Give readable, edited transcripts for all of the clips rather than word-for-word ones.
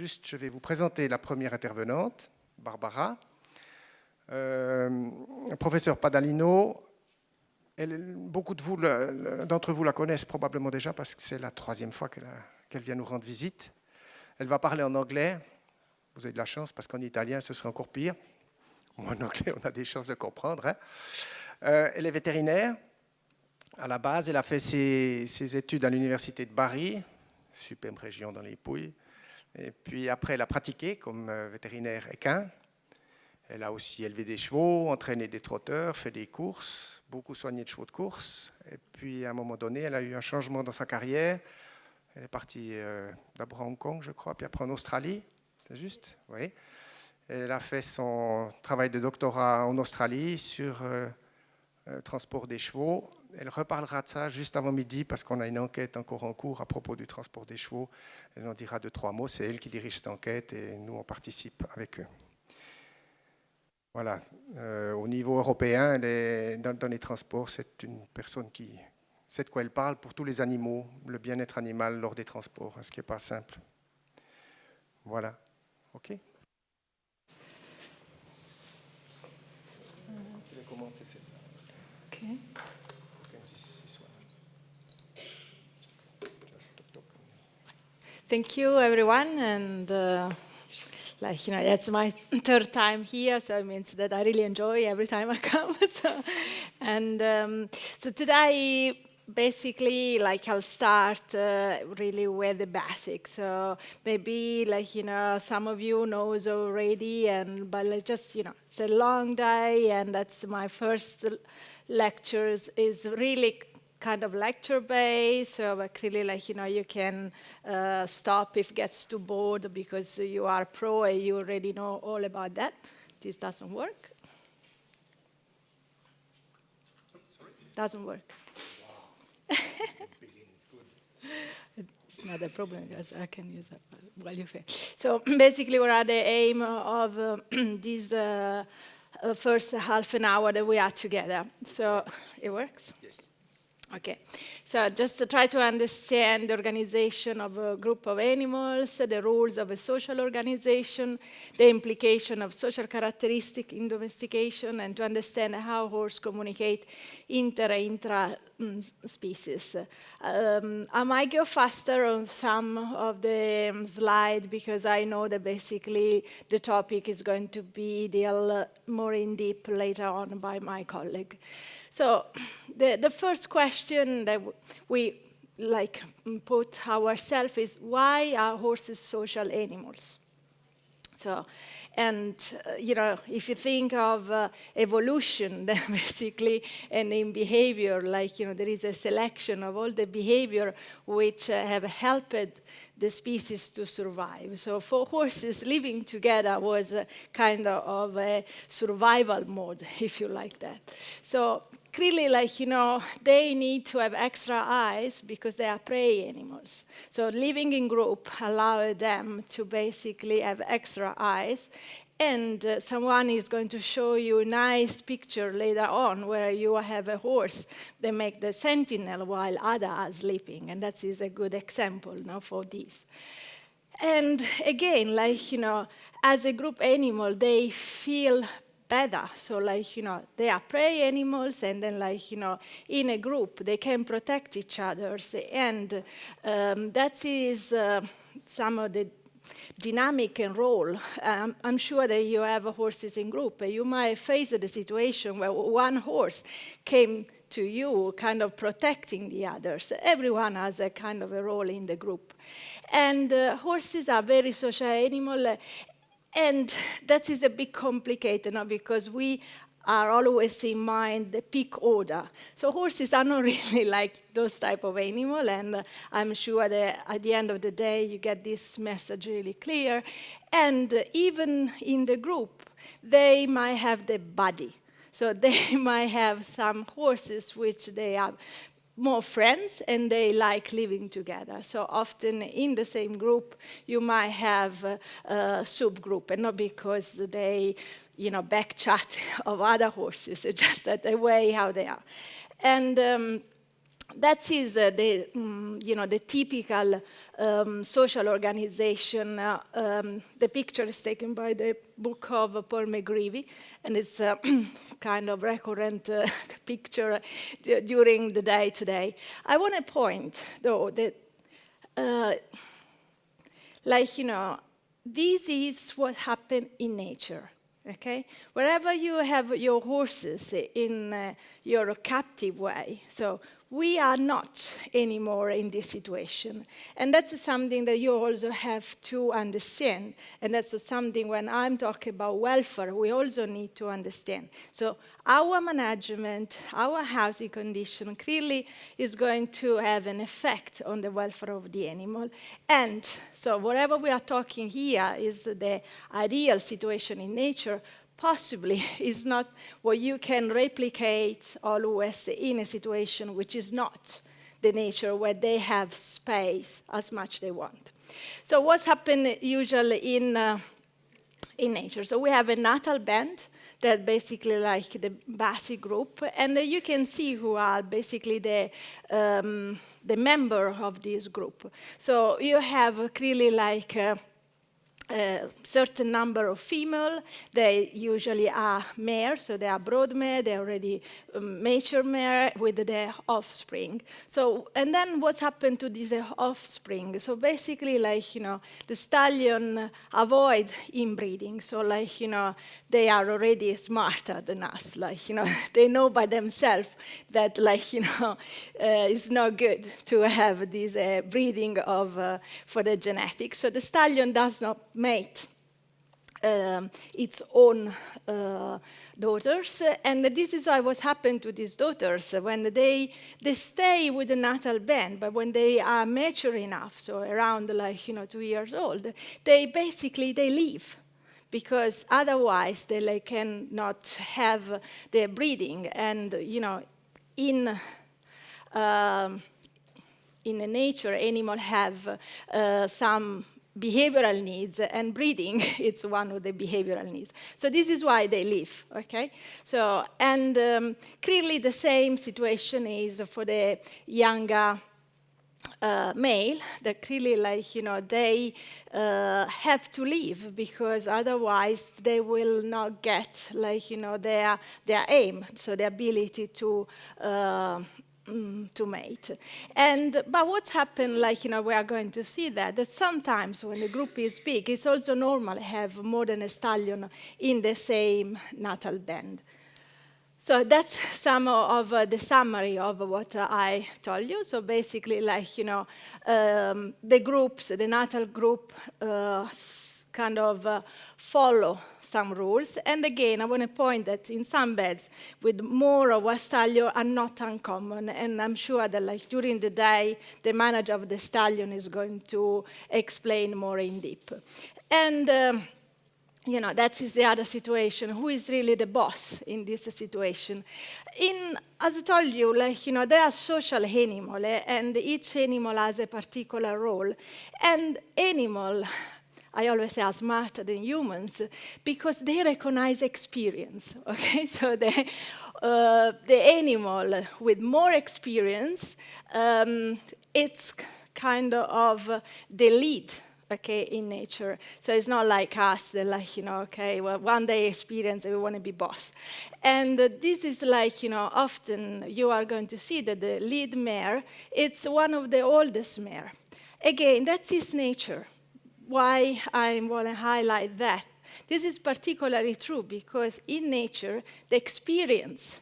Juste, je vais vous présenter la première intervenante, Barbara. Professeur Padalino, beaucoup d'entre vous la connaissent probablement déjà parce que c'est la troisième fois qu'elle vient nous rendre visite. Elle va parler en anglais. Vous avez de la chance parce qu'en italien, ce serait encore pire. En anglais, on a des chances de comprendre. Hein. Elle est vétérinaire. À la base, elle a fait ses études à l'université de Bari, superbe région dans les Pouilles. Et puis après, elle a pratiqué comme vétérinaire équin. Elle a aussi élevé des chevaux, entraîné des trotteurs, fait des courses, beaucoup soigné de chevaux de course. Et puis à un moment donné, elle a eu un changement dans sa carrière. Elle est partie d'abord à Hong Kong, je crois, puis après en Australie. C'est juste? Oui. Elle a fait son travail de doctorat en Australie sur transport des chevaux. Elle reparlera de ça juste avant midi parce qu'on a une enquête encore en cours à propos du transport des chevaux. Elle en dira 2-3 mots. C'est elle qui dirige cette enquête et nous, on participe avec eux. Voilà. Au niveau européen, elle est dans les transports, c'est une personne qui sait de quoi elle parle pour tous les animaux, le bien-être animal lors des transports, ce qui n'est pas simple. Voilà. OK. Tu veux commenter celle-là? OK. Thank you, everyone, and it's my third time here, so it means that I really enjoy every time I come. So today, basically, I'll start really with the basics. So maybe, some of you knows already, but just, it's a long day, and that's my first lectures is really kind of lecture-based, so really, you can stop if it gets too bored because you are pro and you already know all about that. This doesn't work. Sorry? Doesn't work. Wow. It's not a problem, because I can use it while you fail. So basically, what are the aim of this first half an hour that we are together? So it works? Yes. Okay, so just to try to understand the organization of a group of animals, the rules of a social organization, the implication of social characteristic in domestication, and to understand how horses communicate intra-species. I might go faster on some of the slides because I know that basically the topic is going to be dealt more in depth later on by my colleague. So the first question that we put ourselves is, why are horses social animals? So, and if you think of evolution, then basically, and in behavior, there is a selection of all the behavior which have helped the species to survive. So for horses, living together was a kind of a survival mode, if you like that. So clearly, they need to have extra eyes because they are prey animals. So living in group allows them to basically have extra eyes. And someone is going to show you a nice picture later on where you have a horse that makes the sentinel while others are sleeping. And that is a good example for this. And again, as a group animal, they feel better. So, they are prey animals, and then, in a group, they can protect each other. And that is some of the dynamic and role. I'm sure that you have horses in group. You might face the situation where one horse came to you, kind of protecting the others. Everyone has a kind of a role in the group. And horses are very social animals. And that is a bit complicated now because we are always in mind the peak order. So horses are not really like those type of animal, and I'm sure that at the end of the day you get this message really clear. And even in the group, they might have the body. So they might have some horses which they are more friends and they like living together. So often in the same group, you might have a subgroup, and not because they, back chat of other horses, it's just that the way how they are. And that is the typical social organization. The picture is taken by the book of Paul McGreevy, and it's a kind of recurrent picture during the day today. I want to point, though, that this is what happened in nature. Okay, wherever you have your horses in your captive way, so we are not anymore in this situation. And that's something that you also have to understand. And that's something when I'm talking about welfare, we also need to understand. So our management, our housing condition clearly is going to have an effect on the welfare of the animal. And so whatever we are talking here is the ideal situation in nature, possibly is not what you can replicate always in a situation which is not the nature where they have space as much they want. So what's happened usually in nature? So we have a natal band that basically like the basic group, and you can see who are basically the member of this group. So you have clearly like a certain number of female. They usually are mare, so they are brood mare, they're already mature mare with their offspring. So, and then what happened to these offspring? So basically, the stallion avoid inbreeding. So, they are already smarter than us. They know by themselves that, it's not good to have this breeding of for the genetics. So the stallion does not mate its own daughters, and this is why what happened to these daughters when they stay with the natal band, but when they are mature enough, so around 2 years old, they leave, because otherwise they cannot have their breeding. And in nature, animals have some behavioral needs, and breeding it's one of the behavioral needs. So this is why they leave, okay? So, and clearly the same situation is for the younger male, that clearly they have to leave, because otherwise they will not get their aim, so the ability to mate. But what happened, we are going to see that sometimes when the group is big, it's also normal to have more than a stallion in the same natal band. So that's some of the summary of what I told you. So basically, the groups, the natal group, kind of follow some rules. And again, I want to point that in some beds with more of a stallion are not uncommon. And I'm sure that during the day, the manager of the stallion is going to explain more in depth. And that is the other situation. Who is really the boss in this situation? As I told you, there are social animals, and each animal has a particular role. And animal, I always say, are smarter than humans because they recognize experience. Okay, so the animal with more experience, it's kind of the lead. Okay, in nature. So it's not like us, that okay, well, one day experience, we want to be boss. And this is often you are going to see that the lead mare, it's one of the oldest mare. Again, that is nature. Why I want to highlight that? This is particularly true because in nature, the experience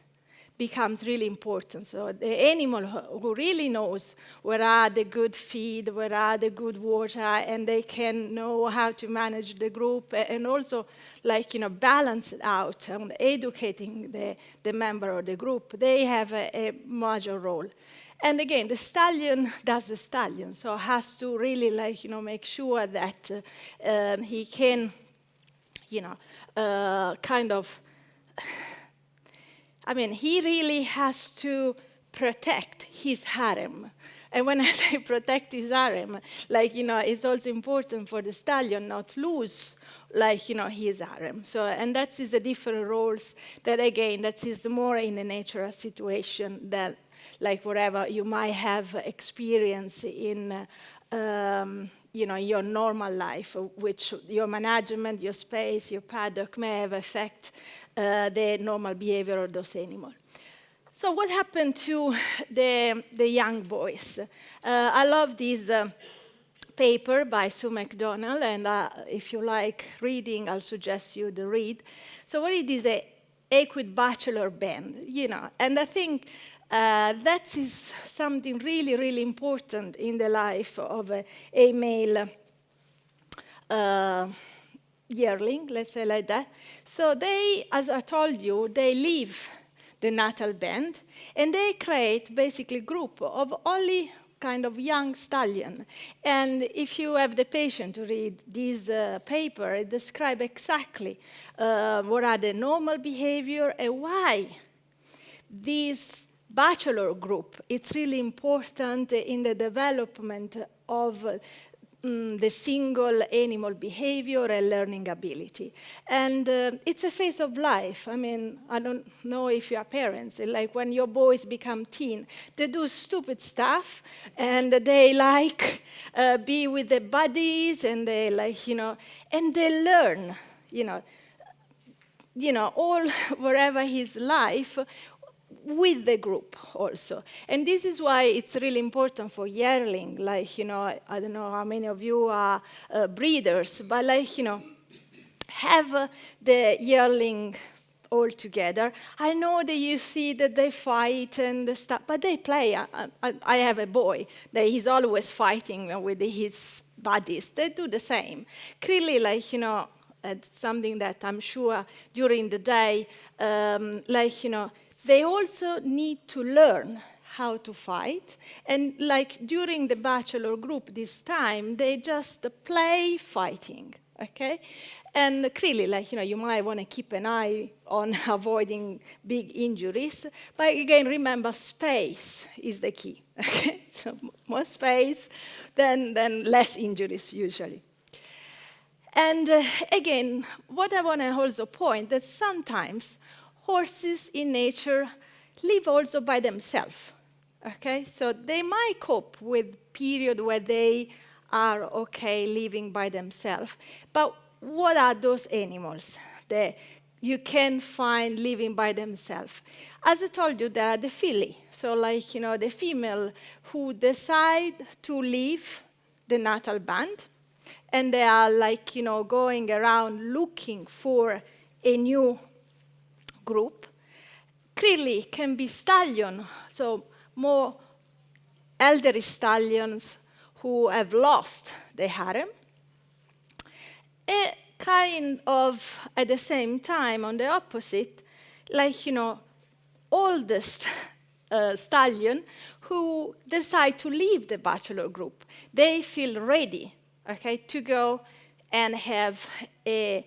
becomes really important. So the animal who really knows where are the good feed, where are the good water, and they can know how to manage the group and also balance it out and educating the member of the group, they have a major role. And again, the stallion does the stallion, so has to really make sure that he can, he really has to protect his harem. And when I say protect his harem, it's also important for the stallion not to lose, his harem. So, and that is the different roles that, again, that is more in a natural situation than like whatever you might have experience in your normal life, which your management, your space, your paddock may have affect the normal behavior of those animals. So what happened to the young boys? I love this paper by Sue McDonald, and if you like reading, I'll suggest you to read. So what it is a equid bachelor band, and I think that is something really, really important in the life of a male yearling, let's say like that. So they, as I told you, they leave the natal band, and they create basically a group of only kind of young stallion. And if you have the patience to read this paper, it describes exactly what are the normal behavior and why this bachelor group, it's really important in the development of the single animal behavior and learning ability. And it's a phase of life. I mean, I don't know if you are parents, like when your boys become teen, they do stupid stuff, and they like be with their buddies, and they like, and they learn, all wherever his life, with the group also. And this is why it's really important for yearling, like, I don't know how many of you are breeders, but like, have the yearling all together. I know that you see that they fight and stuff, but they play. I have a boy that he's always fighting with his buddies. They do the same. Clearly, like, it's something that I'm sure during the day, they also need to learn how to fight. And like during the bachelor group this time, they just play fighting, okay? And clearly, like, you might want to keep an eye on avoiding big injuries. But again, remember, space is the key, okay? So more space, then less injuries usually. And again, what I want to also point that sometimes horses in nature live also by themselves, okay? So they might cope with period where they are okay living by themselves. But what are those animals that you can find living by themselves? As I told you, there are the filly. So like, the female who decide to leave the natal band, and they are like, going around looking for a new group. Clearly can be stallion, so more elderly stallions who have lost the harem. A kind of, at the same time, on the opposite, like, oldest stallion who decide to leave the bachelor group. They feel ready, okay, to go and have a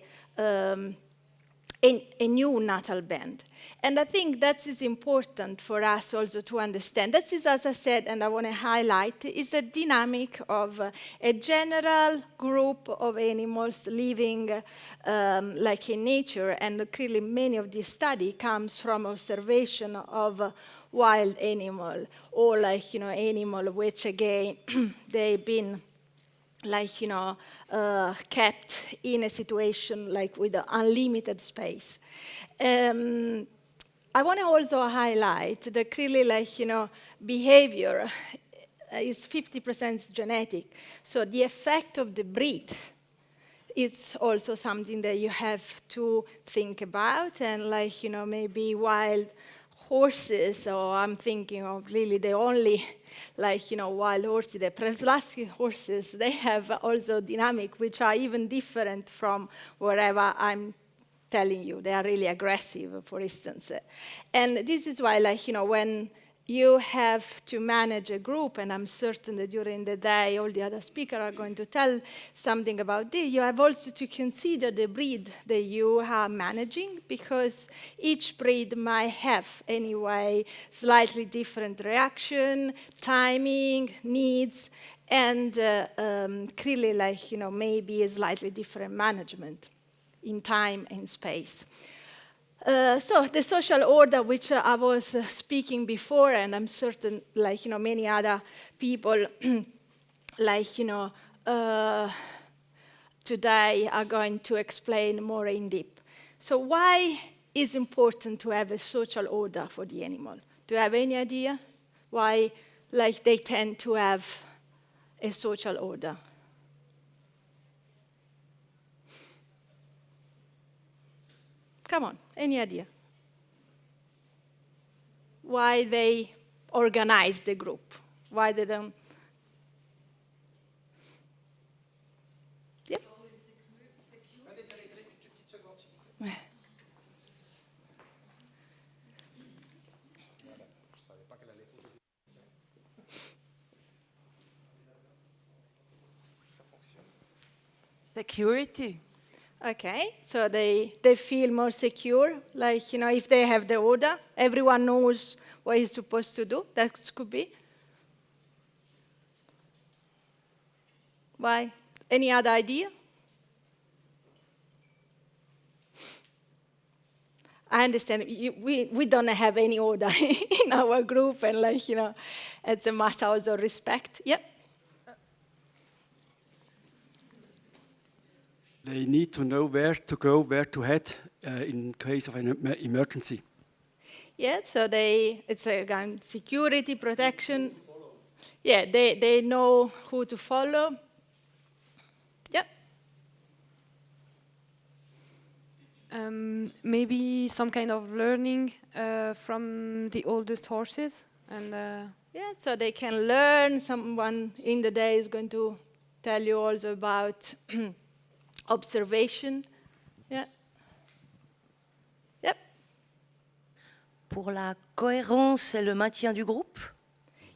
new natal band. And I think that is important for us also to understand. That is, as I said, and I want to highlight, is the dynamic of a general group of animals living like in nature. And clearly many of this study comes from observation of wild animal, or like, animal which again, they've been like, kept in a situation like with unlimited space. I want to also highlight that clearly, like, behavior is 50% genetic. So the effect of the breed, it's also something that you have to think about. And like, maybe wild horses, or I'm thinking of really the only, like, wild horses, the Preslasky horses, they have also dynamic, which are even different from wherever I'm telling you. They are really aggressive, for instance. And this is why, like, when you have to manage a group, and I'm certain that during the day all the other speakers are going to tell something about this, you have also to consider the breed that you are managing, because each breed might have, anyway, slightly different reaction, timing, needs, and clearly, like, maybe a slightly different management in time and space. So the social order, which I was speaking before, and I'm certain, like, many other people, like, today are going to explain more in depth. So why is it important to have a social order for the animal? Do you have any idea why, like, they tend to have a social order? Come on, any idea? Why they organize the group? Why they don't? Yeah. Security. Okay, so they feel more secure, like, if they have the order, everyone knows what he's supposed to do. That could be. Why? Any other idea? I understand we don't have any order in our group, and, like, it's a matter also of respect. Yeah. They need to know where to go, where to head in case of an emergency. Yeah, so it's again security, protection. Yeah, they know who to follow. Yep. Maybe some kind of learning from the oldest horses. And yeah, so they can learn. Someone in the day is going to tell you also about observation. Yeah. Yep. Pour la cohérence et le maintien du groupe.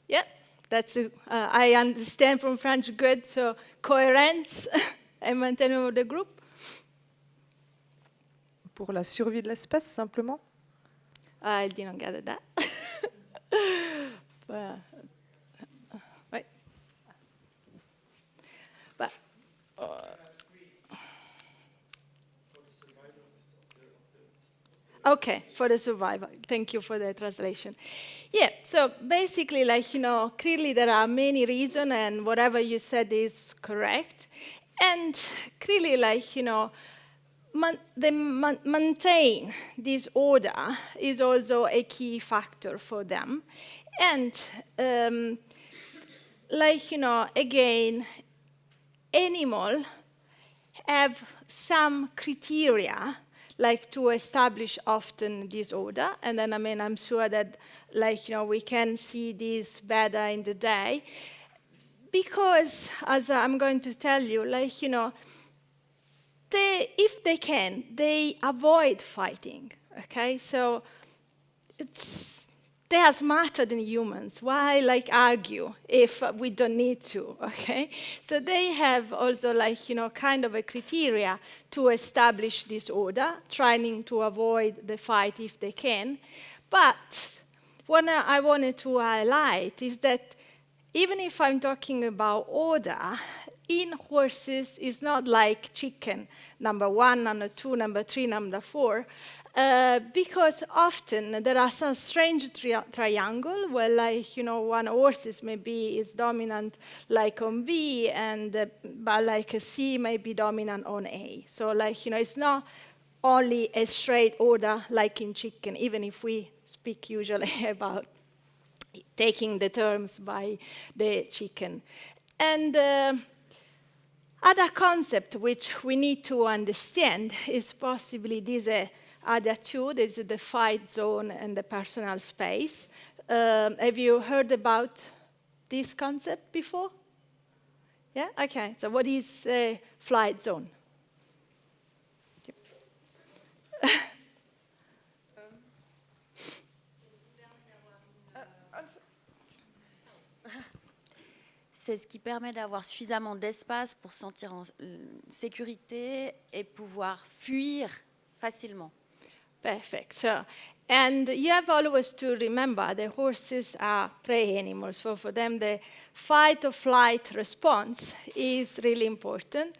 Yeah, that's I understand from French good. So coherence and maintenance of the group. Pour la survie de l'espèce, simplement. I didn't get that. Wait. But. Okay, for the survival. Thank you for the translation. Yeah, so basically, like, clearly there are many reasons, and whatever you said is correct. And clearly, like, maintain this order is also a key factor for them. And, like, again, animals have some criteria, like, to establish often this order. And then, I'm sure that, like, we can see this better in the day. Because, as I'm going to tell you, like, if they can, they avoid fighting, okay? So they are smarter than humans. Why, like, argue if we don't need to, okay? So they have also, like, kind of a criteria to establish this order, trying to avoid the fight if they can. But what I wanted to highlight is that even if I'm talking about order, in horses, it's not like chicken, number 1, number 2, number 3, number 4, because often there are some strange triangle where, like, one horse is dominant, like, on B, and but, like, a C may be dominant on A. So, like, it's not only a straight order like in chicken, even if we speak usually about taking the terms by the chicken. And other concept which we need to understand is possibly these other two. There's the fight zone and the personal space. Have you heard about this concept before? Yeah? Okay. So what is a flight zone? C'est ce qui permet d'avoir suffisamment d'espace pour se sentir en sécurité et pouvoir fuir facilement. Perfect. So, and you have always to remember the horses are prey animals. So for them, the fight or flight response is really important.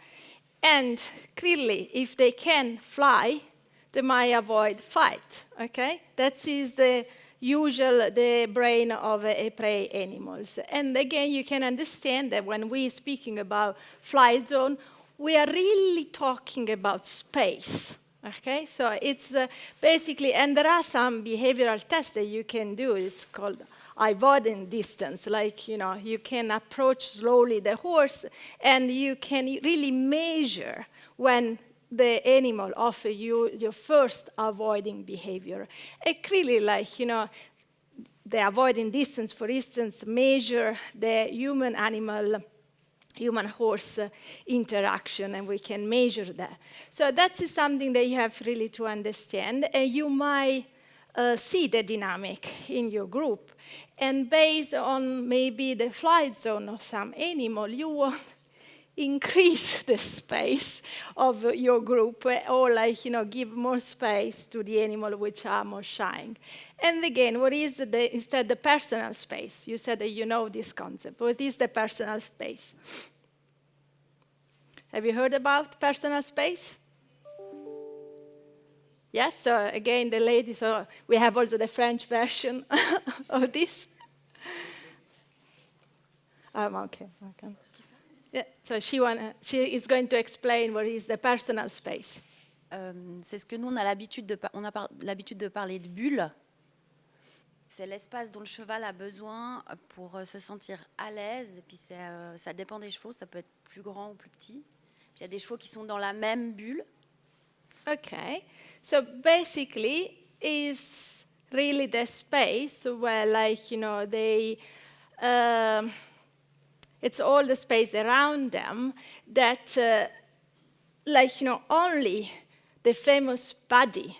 And clearly, if they can fly, they might avoid fight, okay? That is the usual, the brain of a prey animals. And again, you can understand that when we're speaking about flight zone, we are really talking about space, okay? So it's basically, and there are some behavioral tests that you can do. It's called avoiding distance, like, you know, you can approach slowly the horse, and you can really measure when the animal offer you your first avoiding behavior. It really, like, you know, the avoiding distance, for instance, measure the human-horse interaction, and we can measure that. So that is something that you have really to understand, and you might see the dynamic in your group. And based on maybe the flight zone of some animal, you want increase the space of your group, or, like, you know, give more space to the animal which are more shy. And again, what is instead the personal space? You said that you know this concept. What is the personal space? Have you heard about personal space? Yes, so again, the ladies, so we have also the French version of this. Okay. Yeah, so she is going to explain what is the personal space. C'est ce que nous, on a l'habitude de parler de bulles. C'est l'espace dont le cheval a besoin pour se sentir à l'aise. Et puis ça dépend des chevaux, ça peut être plus grand ou plus petit. Puis il y a des chevaux qui sont dans la même bulle. Okay, so basically it's really the space where, like, you know, they, it's all the space around them that, like, you know, only the famous body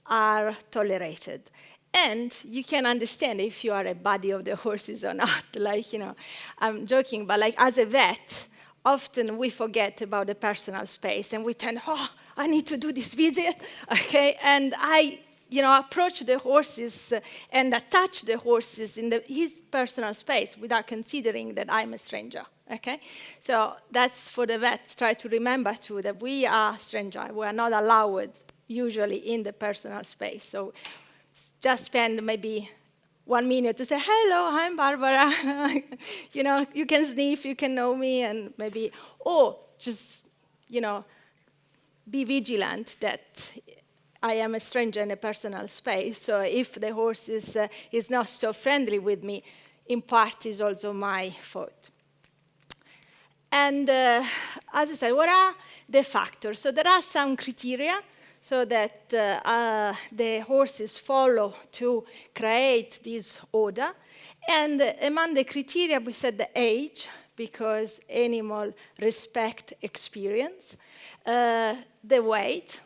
are tolerated. And you can understand if you are a buddy of the horses or not. Like, you know, I'm joking, but, like, as a vet, often we forget about the personal space, and we tend, oh, I need to do this visit, okay? And I, you know, approach the horses and attach the horses in his personal space without considering that I'm a stranger, okay? So that's for the vets. Try to remember, too, that we are strangers. We are not allowed, usually, in the personal space. So just spend maybe 1 minute to say, hello, I'm Barbara. You know, you can sniff, you can know me, and maybe, or just, you know, be vigilant that I am a stranger in a personal space. So if the horse is not so friendly with me, in part is also my fault. And as I said, what are the factors? So there are some criteria so that the horses follow to create this order. And among the criteria, we said the age, because animals respect experience. The weight.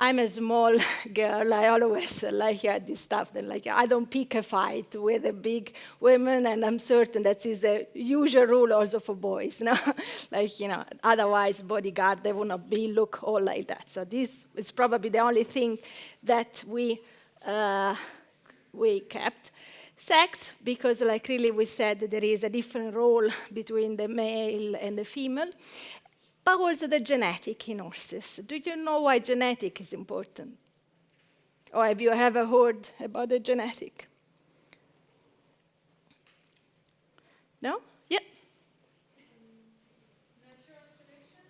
I'm a small girl. I always like this stuff. That, like, I don't pick a fight with a big woman, and I'm certain that is the usual rule also for boys. No? Like, you know, otherwise bodyguard, they would not look all like that. So this is probably the only thing that we kept. Sex, because, like, really we said that there is a different role between the male and the female. But also the genetic in horses. Do you know why genetic is important? Or have you ever heard about the genetic? No? Yeah. Natural selection?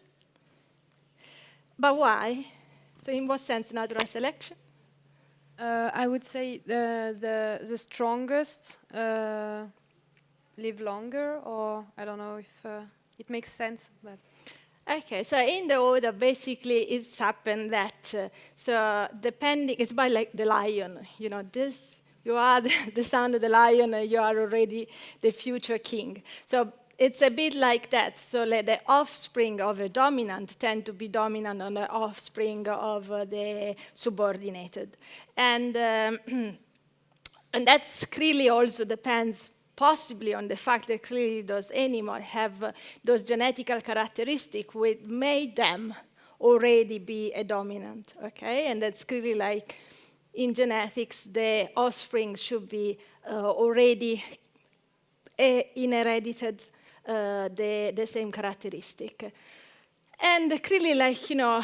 But why? So in what sense natural selection? I would say the strongest live longer, or I don't know if it makes sense, but. Okay, so in the order, basically, it's happened that, so depending, it's by, like, the lion, you know, this, you are the son of the lion, and you are already the future king. So it's a bit like that. So, like, the offspring of a dominant tend to be dominant on the offspring of the subordinated. And that's really also depends possibly on the fact that clearly those animals have those genetical characteristics which made them already be a dominant, okay? And that's clearly, like, in genetics, the offspring should be already inherited the same characteristic. And clearly, like, you know,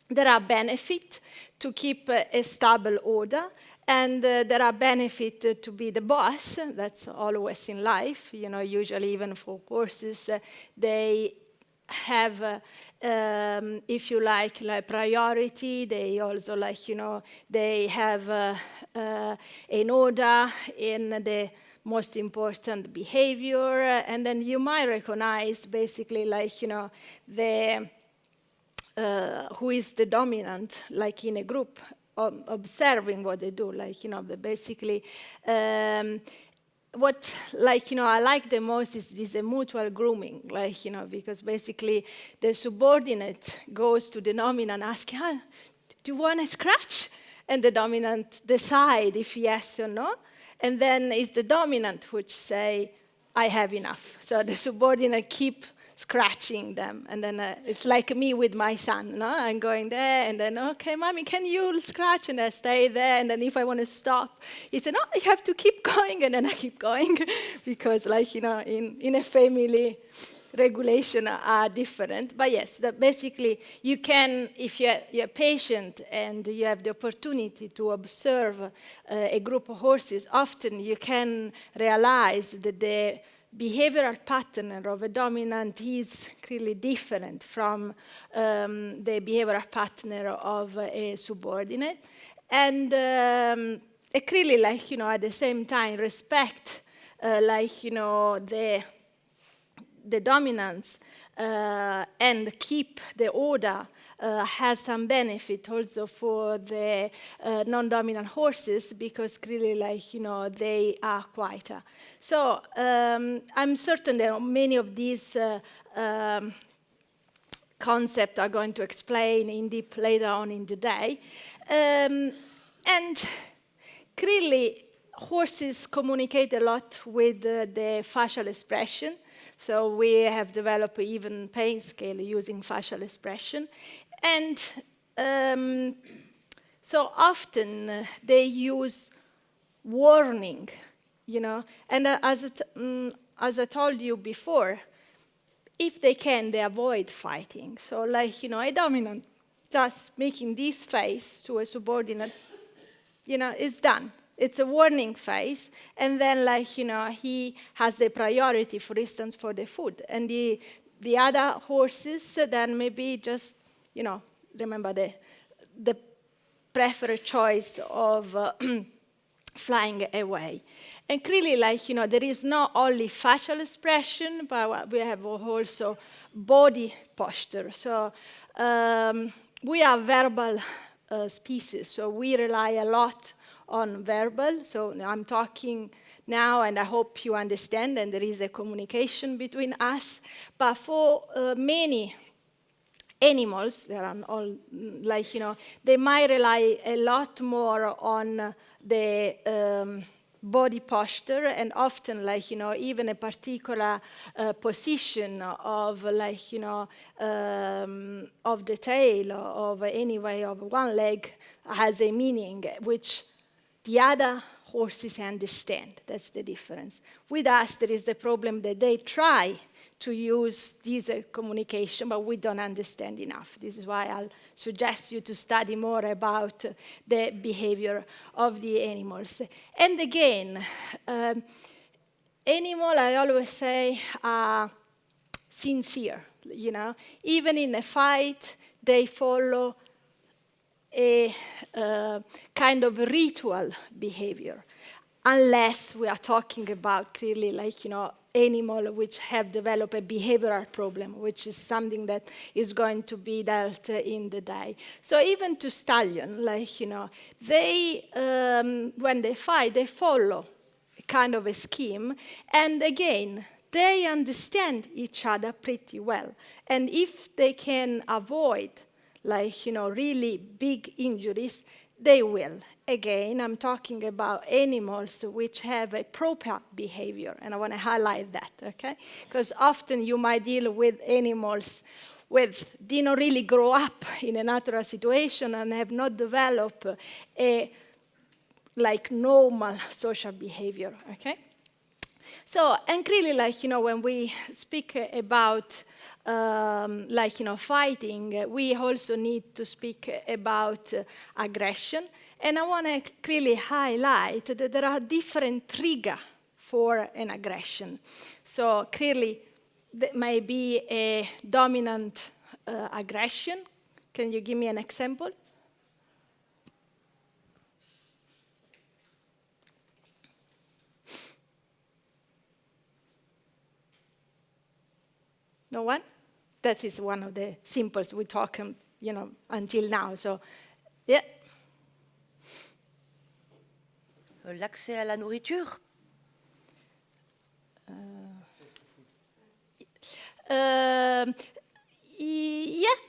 there are benefits to keep a stable order, and there are benefits to be the boss. That's always in life. You know, usually even for horses, they have, if you like priority. They also they have an order in the most important behavior, and then you might recognize basically the who is the dominant, like in a group, observing what they do, basically. What I like the most is a mutual grooming, because basically the subordinate goes to the dominant asking, do you want a scratch? And the dominant decide if yes or no, and then it's the dominant which say, I have enough. So the subordinate keep scratching them, and then it's like me with my son, no? I'm going there, and then, okay, mommy, can you scratch? And I stay there, and then if I want to stop, he said, no, you have to keep going, and then I keep going, because in a family, regulation are different. But yes, that basically you can, if you're patient and you have the opportunity to observe a group of horses, often you can realize that the behavioral pattern of a dominant is really different from the behavioral pattern of a subordinate. And it really, at the same time, respect, the dominance and keep the order has some benefit also for the non-dominant horses, because really, they are quieter. So I'm certain that many of these concepts are going to explain in deep later on in the day. And clearly, horses communicate a lot with the facial expression. So we have developed even pain scale using facial expression. And so often they use warning, And as I told you before, if they can, they avoid fighting. So a dominant just making this face to a subordinate, it's done. It's a warning face, and then he has the priority, for instance, for the food. And the other horses then maybe just, remember the preferred choice of flying away. And clearly, there is not only facial expression, but we have also body posture. So we are verbal species, so we rely a lot on verbal. So I'm talking now, and I hope you understand, and there is a communication between us. But for many animals, there are all, they might rely a lot more on the body posture, and often, even a particular position of, of the tail, or of anyway of one leg has a meaning, which the other horses understand. That's the difference. With us, there is the problem that they try to use this communication, but we don't understand enough. This is why I'll suggest you to study more about the behavior of the animals. And again, animals, I always say, are sincere. Even in a fight, they follow a kind of ritual behavior, unless we are talking about clearly animals which have developed a behavioral problem, which is something that is going to be dealt in the day. So even to stallion, they, when they fight, they follow a kind of a scheme, and again, they understand each other pretty well. And if they can avoid really big injuries, they will. Again, I'm talking about animals which have a proper behavior, and I want to highlight that, okay? Because often you might deal with animals with didn't really grow up in a natural situation and have not developed a normal social behavior, okay? So, and clearly, like, you know, when we speak about, like, you know, fighting, we also need to speak about aggression. And I want to clearly highlight that there are different triggers for an aggression. So, clearly, there may be a dominant aggression. Can you give me an example? No one? That is one of the simplest we talk, you know, until now. So, yeah. L'accès à la nourriture.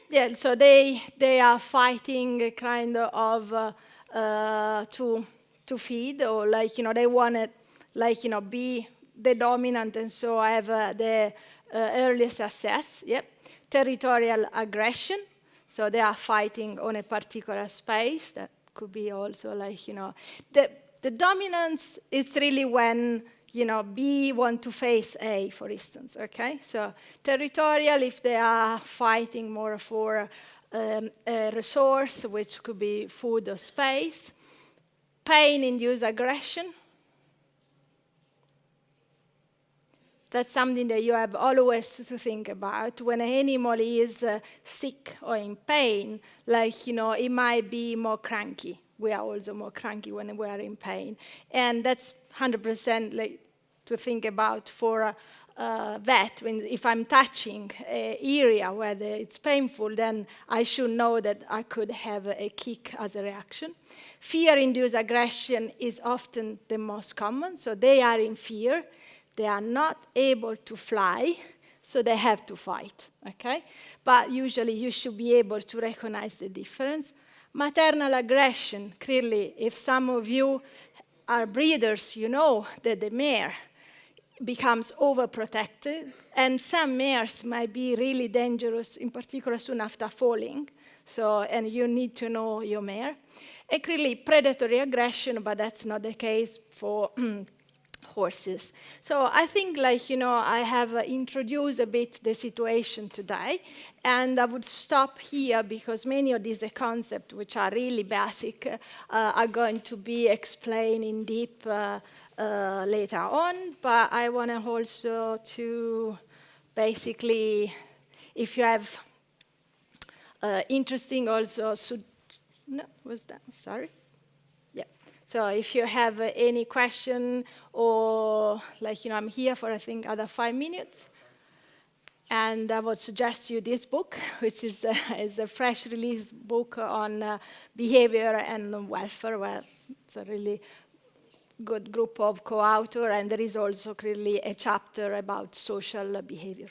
Yeah. So they are fighting kind of to feed, or like, you know, they want to, like, you know, be the dominant, and so have the earliest access. Yep. Territorial aggression. So they are fighting on a particular space. That could be also, like, you know, the dominance is really when, you know, B want to face A, for instance, okay? So territorial, if they are fighting more for a resource, which could be food or space. Pain-induced aggression. That's something that you have always to think about. When an animal is sick or in pain, like, you know, it might be more cranky. We are also more cranky when we are in pain. And that's 100% like to think about for a vet. If I'm touching an area where it's painful, then I should know that I could have a kick as a reaction. Fear-induced aggression is often the most common. So they are in fear. They are not able to fly, so they have to fight, okay? But usually you should be able to recognize the difference. Maternal aggression, clearly, if some of you are breeders, you know that the mare becomes overprotected, and some mares might be really dangerous, in particular soon after falling, so, and you need to know your mare. And clearly predatory aggression, but that's not the case for horses. So I think, like, you know, I have introduced a bit the situation today, and I would stop here because many of these concepts, which are really basic, are going to be explained in deep later on. But I want to also to basically, if you have interesting also, no, was that, sorry? So if you have any question, or, like, you know, I'm here for, I think, other 5 minutes. And I would suggest you this book, which is a fresh release book on behavior and welfare, where it's a really good group of co-authors, and there is also clearly a chapter about social behavior.